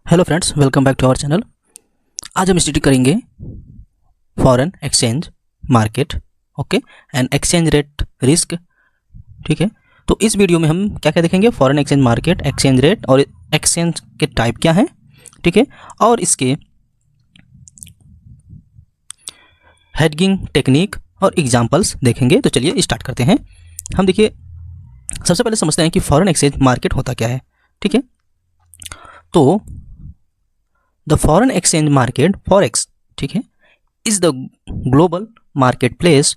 Hello friends, welcome back to our channel. आज हम study करेंगे foreign exchange market, okay, and exchange rate risk. ठीक है, तो इस वीडियो में हम क्या क्या देखेंगे? Foreign exchange market, exchange rate और एक्सचेंज के टाइप क्या हैं, ठीक है, और इसके हेडगिंग टेक्निक और एग्जांपल्स देखेंगे। तो चलिए स्टार्ट करते हैं। हम देखिए, सबसे पहले समझते हैं कि फॉरेन एक्सचेंज मार्केट होता क्या है। ठीक है, तो the foreign exchange market, forex, ठीक है, is the global market place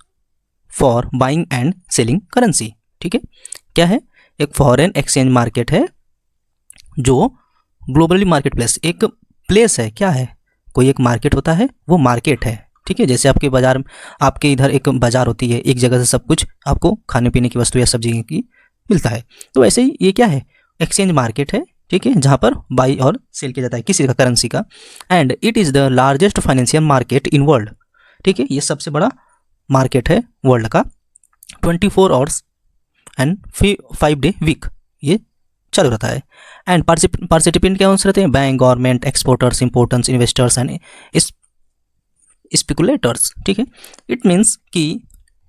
for buying and selling currency. ठीक है, क्या है? एक फॉरेन एक्सचेंज मार्केट है जो ग्लोबली मार्केट प्लेस, एक प्लेस है। क्या है? कोई एक मार्केट होता है, वो मार्केट है। ठीक है, जैसे आपके बाजार, आपके इधर एक बाजार होती है, एक जगह से सब कुछ आपको खाने पीने की वस्तु या सब्जी की मिलता है। तो ऐसे ही ये क्या है? एक्सचेंज मार्केट है। ठीक है, जहाँ पर बाई और सेल किया जाता है किसी का करेंसी का। And it is the largest financial market in world. ठीक है, ये सबसे बड़ा मार्केट है वर्ल्ड का। 24 आवर्स एंड 5 डे वीक ये चालू रहता है। एंड पार्टिसिपेंट क्या रहते हैं? Bank, government, exporters, importers, investors and speculators. ठीक है, इट मीन्स कि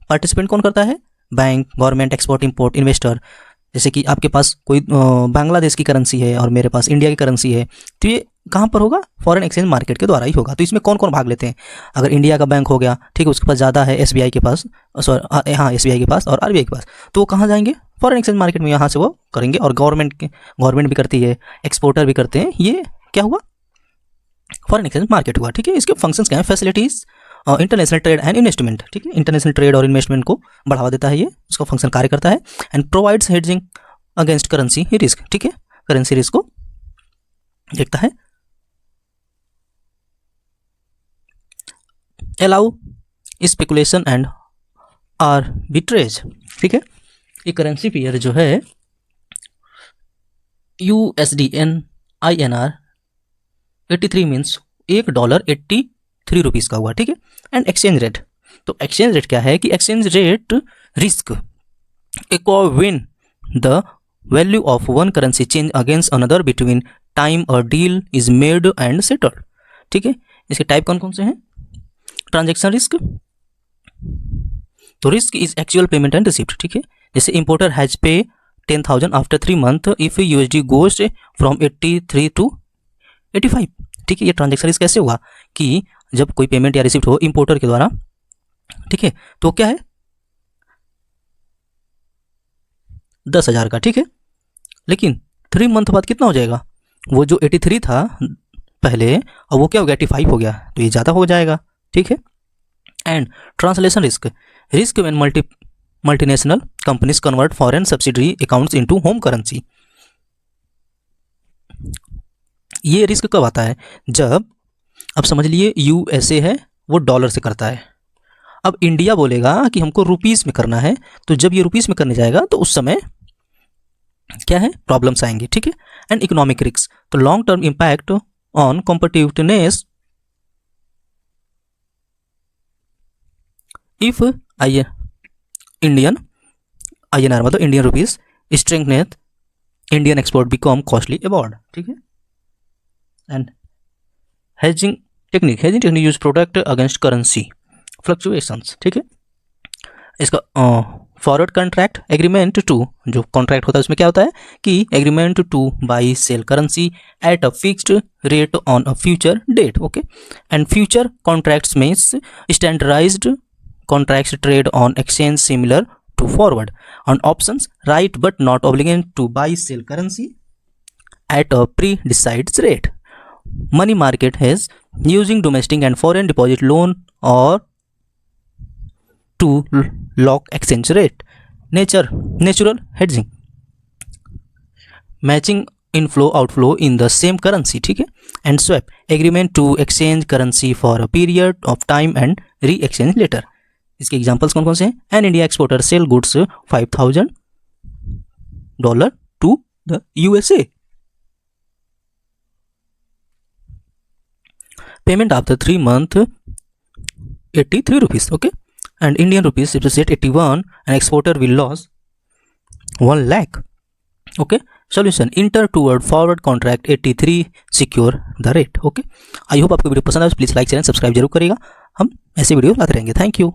पार्टिसिपेंट कौन करता है? Bank, government, export, import, investor. जैसे कि आपके पास कोई बांग्लादेश की करेंसी है और मेरे पास इंडिया की करेंसी है, तो ये कहाँ पर होगा? फॉरेन एक्सचेंज मार्केट के द्वारा ही होगा। तो इसमें कौन कौन भाग लेते हैं? अगर इंडिया का बैंक हो गया, ठीक है, उसके पास ज़्यादा है, एसबीआई के पास, सॉरी हाँ एसबीआई के पास और आरबीआई के पास, तो वो कहाँ जाएंगे? फॉरेन एक्सचेंज मार्केट में, यहाँ से वो करेंगे। और गवर्नमेंट भी करती है, एक्सपोर्टर भी करते हैं। ये क्या हुआ? फॉरेन एक्सचेंज मार्केट हुआ। ठीक है, इसके फंक्शंस क्या हैं? Facilities, international trade and investment. ठीक है, इंटरनेशनल ट्रेड और इन्वेस्टमेंट को बढ़ावा देता है, ये उसका फंक्शन कार्य करता है। And provides hedging against currency risk. ठीक है, करेंसी रिस्क को देखता है। Allow speculation and arbitrage. ठीक है, ये करेंसी पेयर जो है USD INR 83 मीन्स $1.83 का हुआ। ठीक है, एंड एक्सचेंज रेट, तो एक्सचेंज रेट क्या है कि exchange rate risk equivalent the value of one currency change against another between time a deal is made and settled. ठीक है, इसके टाइप कौन कौन से हैं? ट्रांजैक्शन रिस्क, तो risk is actual payment and receipt. ठीक है, जैसे importer has pay 10,000 after 3 month if USD goes from 83 to 85। ठीक है, ये ट्रांजैक्शन रिस्क कैसे हुआ कि जब कोई पेमेंट या रिसिप्ट हो इंपोर्टर के द्वारा, ठीक है, तो क्या है? 10,000 का। ठीक है, लेकिन 3 मंथ बाद कितना हो जाएगा? वो जो 83 था पहले, और वो क्या हो गया? 85 हो गया, तो ये ज़्यादा हो जाएगा। ठीक है, and translation risk, risk when multinational companies convert foreign subsidiary accounts into home currency. ये रिस्क कब आता है? जब, अब समझ लिए, USA है वो डॉलर से करता है, अब इंडिया बोलेगा कि हमको रुपीस में करना है, तो जब ये रुपीस में करने जाएगा तो उस समय क्या है? प्रॉब्लम्स आएंगे। ठीक है, एंड इकोनॉमिक रिस्क, तो long term impact on competitiveness if Indian INR मतलब Indian rupees strengthness Indian export become costly abroad. ठीक है, and hedging technique, use product against currency fluctuations. ठीक है, इसका फॉरवर्ड कॉन्ट्रैक्ट एग्रीमेंट टू, जो contract होता है उसमें क्या होता है कि agreement to buy sell currency at a fixed rate on a future date. Okay, and future contracts means standardised contracts trade on exchange similar to forward on options right but not obligate to buy sell currency at a pre decides rate. Money market has using domestic and foreign deposit loan और to lock exchange rate. Natural hedging, matching inflow outflow in the same currency. ठीक है, and swap agreement to exchange currency for a period of time and re-exchange later. इसके examples कौन कौन से हैं? An India exporter sell goods $5,000 to the USA. Payment after 3 month 83 rupees. Okay, and Indian rupees depreciate 81 and exporter will lose 1 lakh. Okay, solution inter toward forward contract 83 secure the rate. Okay, I hope आपको video पसंद आए। Please like share and subscribe जरूर करिएगा। हम ऐसे video लाते रहेंगे। Thank you.